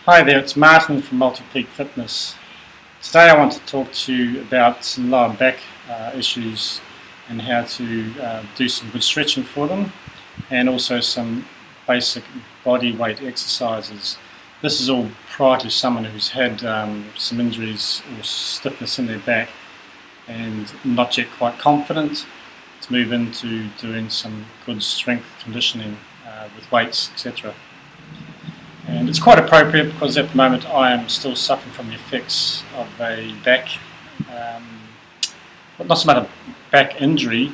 Hi there, it's Martin from Multi-Peak Fitness. Today I want to talk to you about some lower back issues and how to do some good stretching for them, and also some basic body weight exercises. This is all prior to someone who's had some injuries or stiffness in their back and not yet quite confident to move into doing some good strength conditioning with weights, etc. And it's quite appropriate because at the moment I am still suffering from the effects of a back, not so much a back injury,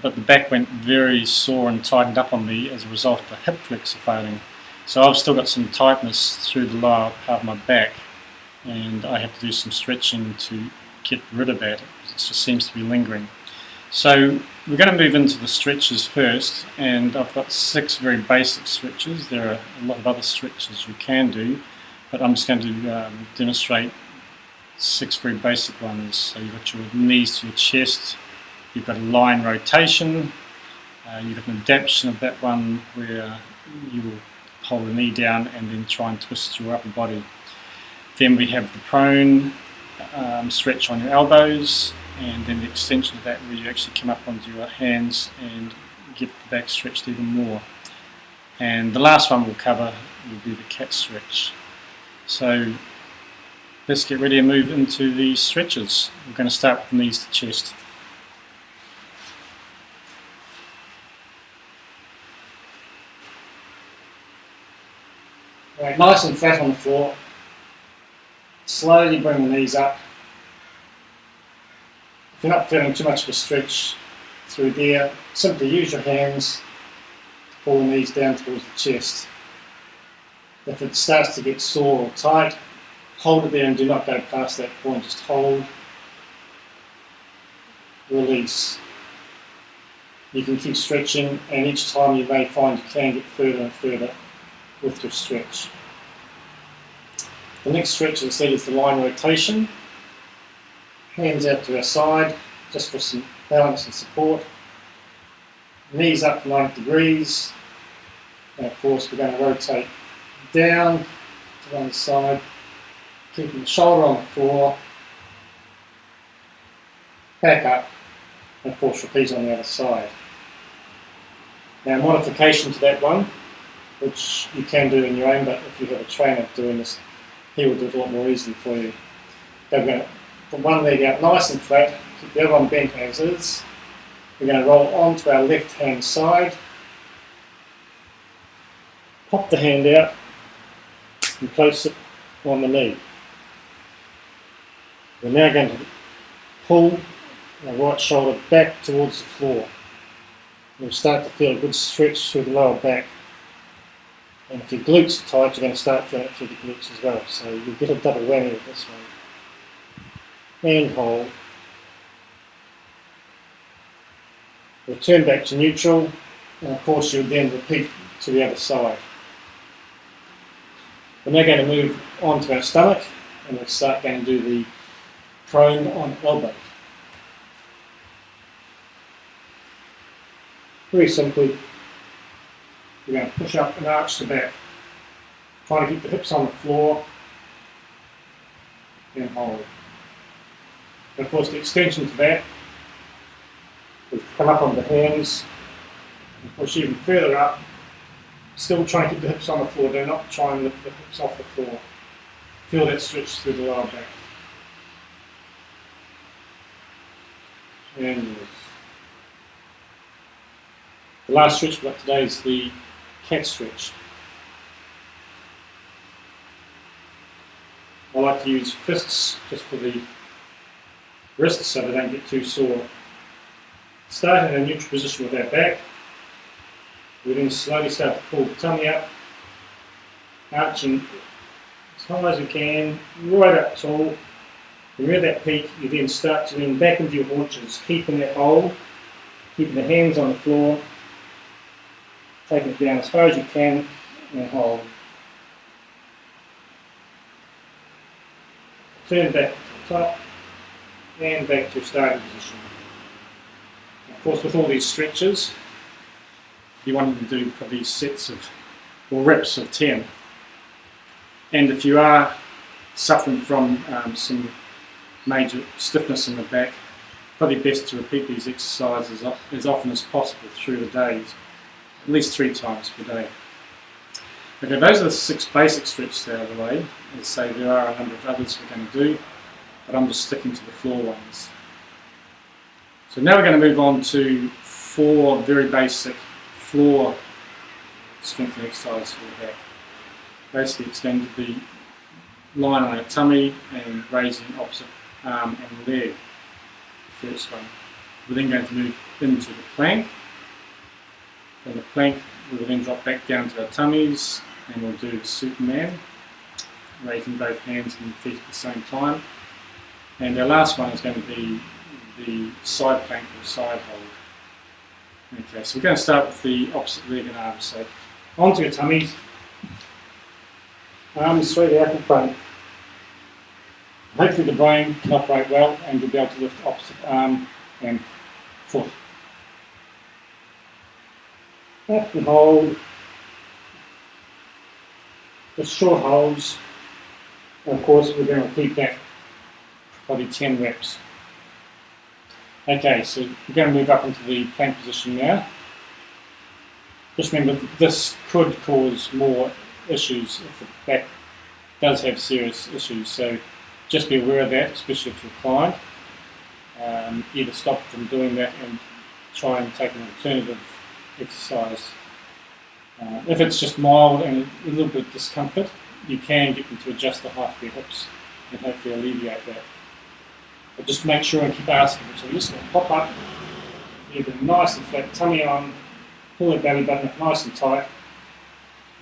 but the back went very sore and tightened up on me as a result of a hip flexor failing. So I've still got some tightness through the lower part of my back, and I have to do some stretching to get rid of that. It just seems to be lingering. So we're going to move into the stretches first, and I've got 6 very basic stretches. There are a lot of other stretches you can do, but I'm just going to demonstrate 6 very basic ones. So you've got your knees to your chest, you've got a line rotation, you've got an adaptation of that one where you will hold the knee down and then try and twist your upper body. Then we have the prone stretch on your elbows, and then the extension of that where you actually come up onto your hands and get the back stretched even more. And the last one we'll cover will be the cat stretch. So let's get ready and move into the stretches. We're going to start with knees to chest. Right, nice and flat on the floor. Slowly bring the knees up. If you're not feeling too much of a stretch through there, simply use your hands to pull the knees down towards the chest. If it starts to get sore or tight, hold it there and do not go past that point. Just hold, release. You can keep stretching, and each time you may find you can get further and further with your stretch. The next stretch, as I said, is the line rotation. Hands out to our side, just for some balance and support. Knees up to 90 degrees. And of course we're going to rotate down to one side, keeping the shoulder on the floor. Back up, and of course repeat on the other side. Now, modification to that one, which you can do in your own, but if you have a trainer doing this, he will do it a lot more easily for you. We're going to put one leg out nice and flat, keep the other one bent as is. We're going to roll onto our left hand side, pop the hand out and place it on the knee. We're now going to pull our right shoulder back towards the floor. You'll start to feel a good stretch through the lower back. And if your glutes are tight, you're going to start feeling it through the glutes as well. So you'll get a double whammy with this one. And hold. Return back to neutral, and of course you'll then repeat to the other side. We're now going to move on to our stomach, and we'll start going to do the prone on elbow. Very simply, we're going to push up and arch the back. Try to keep the hips on the floor, and hold. And of course, the extension to that is to come up on the hands and push even further up. Still try and keep the hips on the floor. Do not try and lift the hips off the floor. Feel that stretch through the lower back. And release. The last stretch we've got today is the cat stretch. I like to use fists just for the wrists so they don't get too sore. Start in a neutral position with our back. We then slowly start to pull the tummy up, arching as high as we can, right up tall. When you're at that peak, you then start to lean back into your haunches, keeping that hold, keeping the hands on the floor, taking it down as far as you can, and hold. Turn back to the top, and back to starting position. Of course, with all these stretches, you want to do probably sets of, or reps of 10. And if you are suffering from some major stiffness in the back, probably best to repeat these exercises as often as possible through the days, at least 3 times per day. Okay, those are the 6 basic stretches out of the way. As I say, there are a number of others we're going to do, but I'm just sticking to the floor ones. So now we're going to move on to 4 very basic floor strengthening exercises for the back. Basically, it's going to be lying on our tummy and raising opposite arm and leg. The first one. We're then going to move into the plank. From the plank, we will then drop back down to our tummies, and we'll do the Superman, raising both hands and feet at the same time. And our last one is going to be the side plank or side hold. Okay, so we're going to start with the opposite leg and arm. So onto your tummies, arms straight out in front. Hopefully the brain can operate well and you'll be able to lift opposite arm and foot. Up and hold. Just short holds. And of course we're going to repeat that probably 10 reps. Okay, so we're going to move up into the plank position now. Just remember that this could cause more issues if the back does have serious issues. So just be aware of that, especially if you're reclined. Either stop from doing that and try and take an alternative exercise. If it's just mild and a little bit of discomfort, you can get them to adjust the height of your hips and hopefully alleviate that. But just make sure and keep asking them. So you're just going to pop up, leave a nice and flat tummy on, pull that belly button up nice and tight.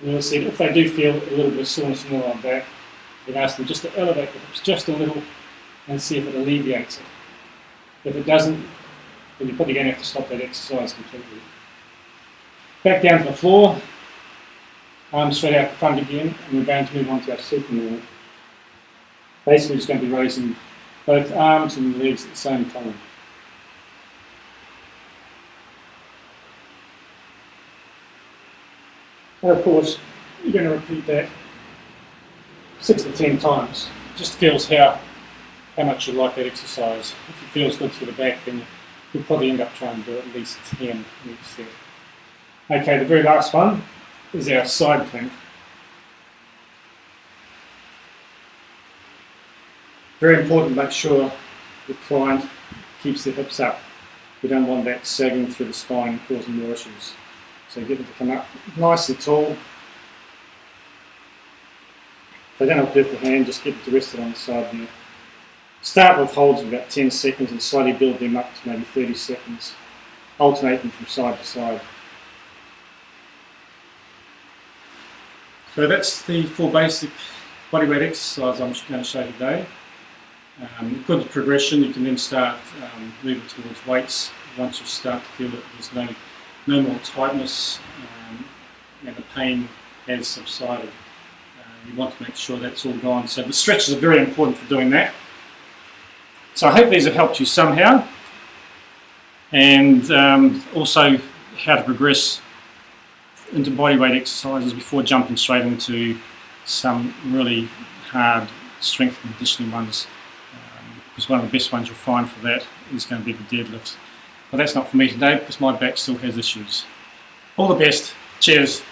And you'll see if they do feel a little bit of soreness in the lower back, then ask them just to elevate the hips just a little and see if it alleviates it. If it doesn't, then you're probably going to have to stop that exercise completely. Back down to the floor, arms straight out the front again, and we're going to move on to our Superman. Basically, just going to be raising both arms and legs at the same time. And of course, you're going to repeat that 6 to 10 times. Just feels how much you like that exercise. If it feels good for the back, then you'll probably end up trying to do at least 10 in each set. Okay, the very last one is our side plank. Very important to make sure the client keeps their hips up. We don't want that sagging through the spine causing more issues. So get them to come up nice and tall. If they don't have to lift the hand, just get it to rest it on the side there. Start with holds of about 10 seconds and slowly build them up to maybe 30 seconds. Alternate them from side to side. So that's the 4 basic bodyweight exercises I'm just going to show you today. Good progression, you can then start moving towards weights once you start to feel that there's no more tightness and the pain has subsided. You want to make sure that's all gone. So the stretches are very important for doing that. So I hope these have helped you somehow, and also how to progress into bodyweight exercises before jumping straight into some really hard strength and conditioning ones. Because one of the best ones you'll find for that is going to be the deadlift. But that's not for me today because my back still has issues. All the best. Cheers.